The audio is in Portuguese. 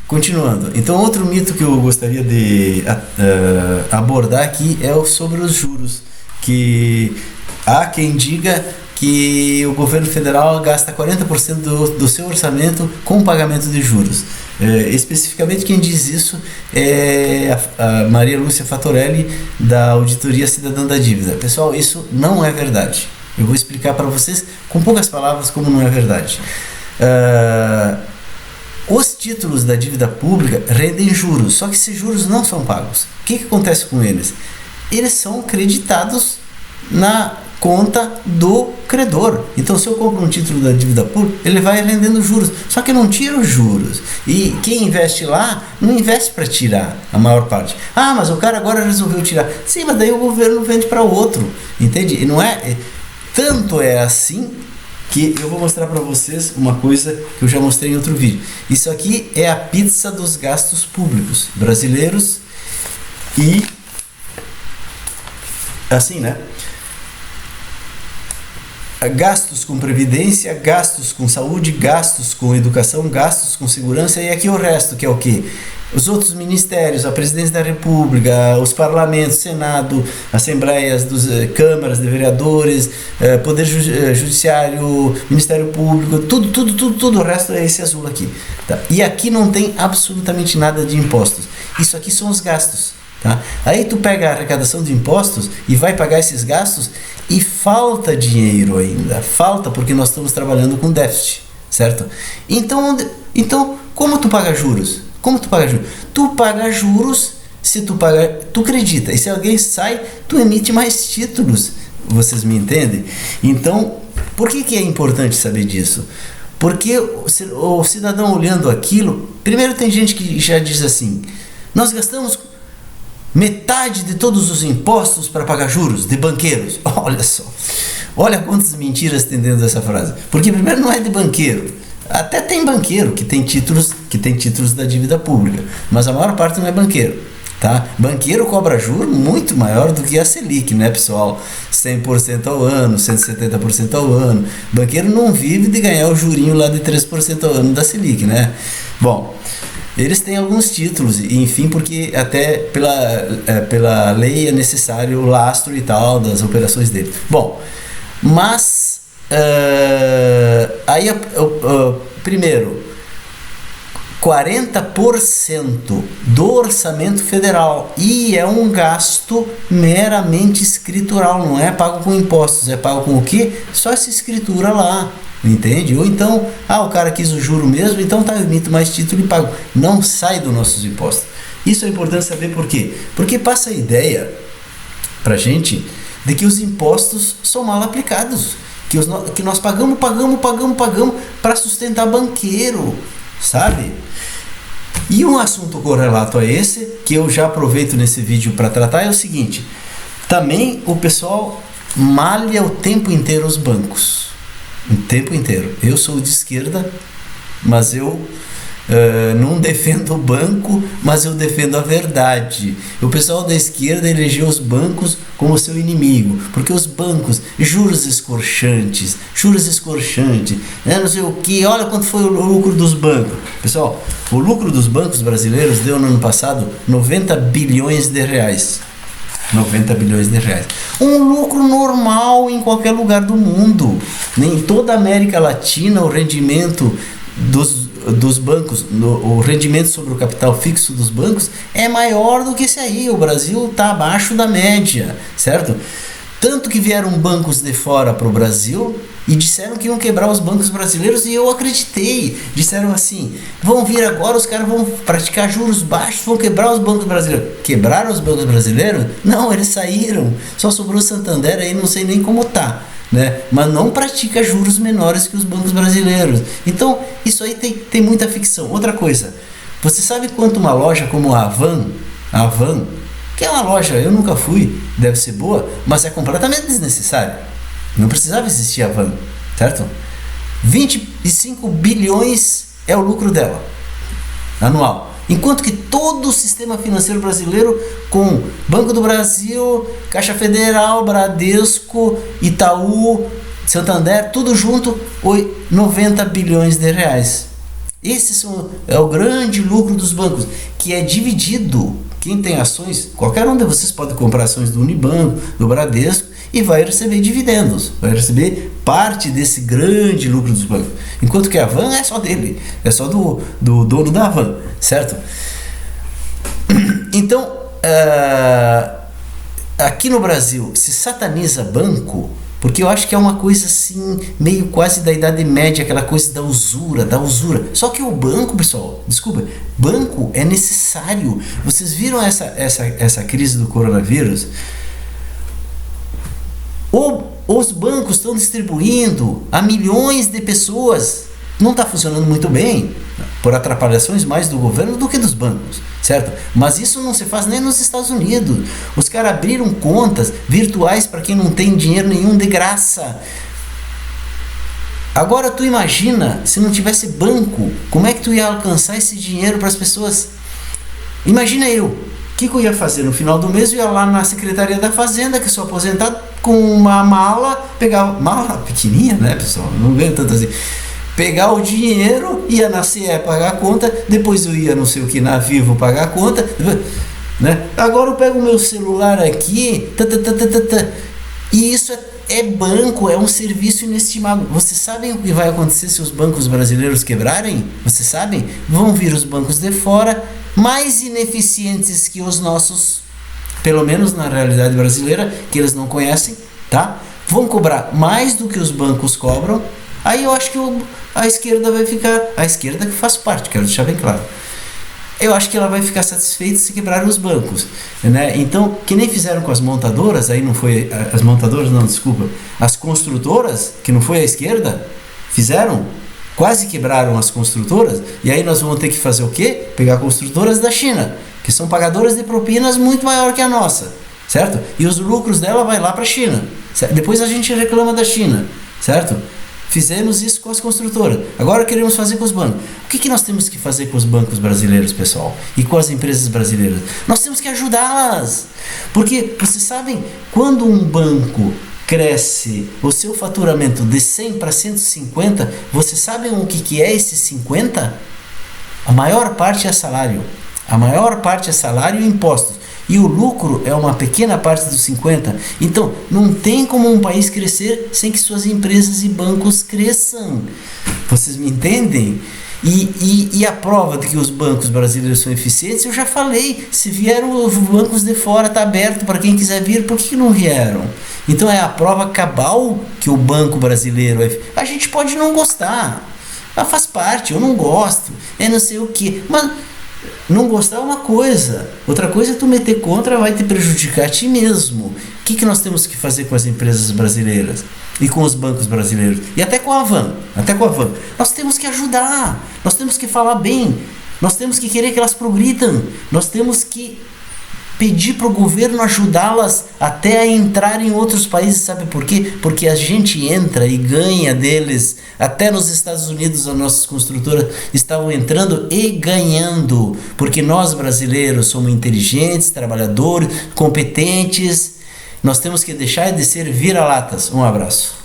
Continuando, então outro mito que eu gostaria de abordar aqui é sobre os juros, que há quem diga que o governo federal gasta 40% do seu orçamento com pagamento de juros. Especificamente quem diz isso é a Maria Lúcia Fatorelli, da Auditoria Cidadã da Dívida. Pessoal, isso não é verdade. Eu vou explicar para vocês com poucas palavras como não é verdade. Os títulos da dívida pública rendem juros, só que esses juros não são pagos. O que acontece com eles? Eles são creditados na conta do credor. Então, se eu compro um título da dívida pública, ele vai rendendo juros, só que não tira os juros. E quem investe lá, não investe para tirar a maior parte. Ah, mas o cara agora resolveu tirar. Sim, mas daí o governo vende para outro, entende? E não é... Tanto é assim que eu vou mostrar para vocês uma coisa que eu já mostrei em outro vídeo. Isso aqui é a pizza dos gastos públicos brasileiros e assim, né? Gastos com previdência, gastos com saúde, gastos com educação, gastos com segurança, e aqui o resto, que é o quê? Os outros ministérios, a presidência da República, os parlamentos, Senado, assembleias, câmaras de vereadores, Poder Judiciário, Ministério Público, tudo o resto é esse azul aqui. Tá? E aqui não tem absolutamente nada de impostos. Isso aqui são os gastos. Tá? Aí tu pega a arrecadação de impostos e vai pagar esses gastos e falta dinheiro ainda. Falta porque nós estamos trabalhando com déficit, certo? Então como tu paga juros? Como tu paga juros? Tu paga juros, se tu pagar, tu acredita. E se alguém sai, tu emite mais títulos. Vocês me entendem? Então, por que é importante saber disso? Porque o cidadão olhando aquilo, primeiro tem gente que já diz assim, nós gastamos metade de todos os impostos para pagar juros de banqueiros. Olha só, olha quantas mentiras tem dentro dessa frase. Porque primeiro não é de banqueiro. Até tem banqueiro que tem títulos da dívida pública, mas a maior parte não é banqueiro, tá? Banqueiro cobra juro muito maior do que a Selic, né, pessoal? 100% ao ano, 170% ao ano. Banqueiro não vive de ganhar o jurinho lá de 3% ao ano da Selic, né? Bom, eles têm alguns títulos, enfim, porque até pela lei é necessário o lastro e tal das operações dele. Bom, mas aí primeiro, 40% do orçamento federal, e é um gasto meramente escritural, não é pago com impostos, é pago com o quê? Só essa escritura lá, entende? Ou então, o cara quis o juro mesmo, então eu emito mais título e pago. Não sai dos nossos impostos. Isso é importante saber por quê? Porque passa a ideia pra gente de que os impostos são mal aplicados, que nós pagamos para sustentar banqueiro, sabe? E um assunto correlato a esse, que eu já aproveito nesse vídeo para tratar, é o seguinte: também o pessoal malha o tempo inteiro os bancos, o tempo inteiro. Eu sou de esquerda, mas eu não defendo o banco, mas eu defendo a verdade. O pessoal da esquerda elegeu os bancos como seu inimigo, porque os bancos, juros escorchantes, não sei o que, olha quanto foi o lucro dos bancos. Pessoal, o lucro dos bancos brasileiros deu no ano passado 90 bilhões de reais. 90 bilhões de reais. Um lucro normal em qualquer lugar do mundo. Em toda a América Latina, o rendimento dos bancos, o rendimento sobre o capital fixo dos bancos é maior do que esse aí. O Brasil está abaixo da média, certo? Tanto que vieram bancos de fora para o Brasil e disseram que iam quebrar os bancos brasileiros, e eu acreditei. Disseram assim, vão vir agora, os caras vão praticar juros baixos, vão quebrar os bancos brasileiros. Quebraram os bancos brasileiros? Não, eles saíram. Só sobrou o Santander aí, não sei nem como tá, né? Mas não pratica juros menores que os bancos brasileiros. Então, isso aí tem muita ficção. Outra coisa, você sabe quanto uma loja como a Havan, que é uma loja, eu nunca fui, deve ser boa, mas é completamente desnecessário. Não precisava existir a Havan, certo? 25 bilhões é o lucro dela, anual. Enquanto que todo o sistema financeiro brasileiro, com Banco do Brasil, Caixa Federal, Bradesco, Itaú, Santander, tudo junto, 90 bilhões de reais. É o grande lucro dos bancos, que é dividido. Quem tem ações, qualquer um de vocês pode comprar ações do Unibanco, do Bradesco, e vai receber dividendos, vai receber parte desse grande lucro dos bancos. Enquanto que a Van é só dele, é só do dono da Van, certo? Então, aqui no Brasil se sataniza banco, porque eu acho que é uma coisa assim, meio quase da Idade Média, aquela coisa da usura. Só que o banco, pessoal, desculpa, banco é necessário. Vocês viram essa crise do coronavírus? Os bancos estão distribuindo a milhões de pessoas. Não está funcionando muito bem, por atrapalhações mais do governo do que dos bancos, certo? Mas isso não se faz nem nos Estados Unidos. Os caras abriram contas virtuais para quem não tem dinheiro nenhum, de graça. Agora tu imagina, se não tivesse banco, como é que tu ia alcançar esse dinheiro para as pessoas? Imagina eu, o que eu ia fazer no final do mês? Eu ia lá na Secretaria da Fazenda, que sou aposentado, com uma mala, pegava, mala pequenininha, né, pessoal? Não ganho tanto assim. Pegar o dinheiro, ia na CE pagar a conta, depois eu ia não sei o que na Vivo pagar a conta, né? Agora eu pego o meu celular aqui, e isso é banco, é um serviço inestimável. Vocês sabem o que vai acontecer se os bancos brasileiros quebrarem? Vocês sabem? Vão vir os bancos de fora, mais ineficientes que os nossos, pelo menos na realidade brasileira, que eles não conhecem, tá? Vão cobrar mais do que os bancos cobram. Aí eu acho que a esquerda vai ficar... A esquerda que faz parte, quero deixar bem claro. Eu acho que ela vai ficar satisfeita se quebrarem os bancos, né? Então, que nem fizeram com as montadoras, aí não foi... As montadoras, não, desculpa. As construtoras, que não foi a esquerda, fizeram... Quase quebraram as construtoras, e aí nós vamos ter que fazer o quê? Pegar construtoras da China, que são pagadoras de propinas muito maior que a nossa, certo? E os lucros dela vai lá para a China, certo? Depois a gente reclama da China, certo? Fizemos isso com as construtoras, agora queremos fazer com os bancos. O que nós temos que fazer com os bancos brasileiros, pessoal? E com as empresas brasileiras? Nós temos que ajudá-las, porque vocês sabem, quando um banco cresce o seu faturamento de 100 para 150, vocês sabem o que é esse 50? A maior parte é salário. A maior parte é salário e impostos. E o lucro é uma pequena parte dos 50. Então, não tem como um país crescer sem que suas empresas e bancos cresçam. Vocês me entendem? E a prova de que os bancos brasileiros são eficientes, eu já falei. Se vieram os bancos de fora, está aberto para quem quiser vir, por que não vieram? Então é a prova cabal que o banco brasileiro é. A gente pode não gostar, mas faz parte, eu não gosto, é não sei o que, mas não gostar é uma coisa, outra coisa é tu meter contra, vai te prejudicar a ti mesmo. O que nós temos que fazer com as empresas brasileiras e com os bancos brasileiros e até com a Van, nós temos que ajudar, nós temos que falar bem, nós temos que querer que elas progridam, nós temos que pedir para o governo ajudá-las até a entrar em outros países. Sabe por quê? Porque a gente entra e ganha deles. Até nos Estados Unidos as nossas construtoras estavam entrando e ganhando, porque nós brasileiros somos inteligentes, trabalhadores, competentes. Nós temos que deixar de ser vira-latas. Um abraço.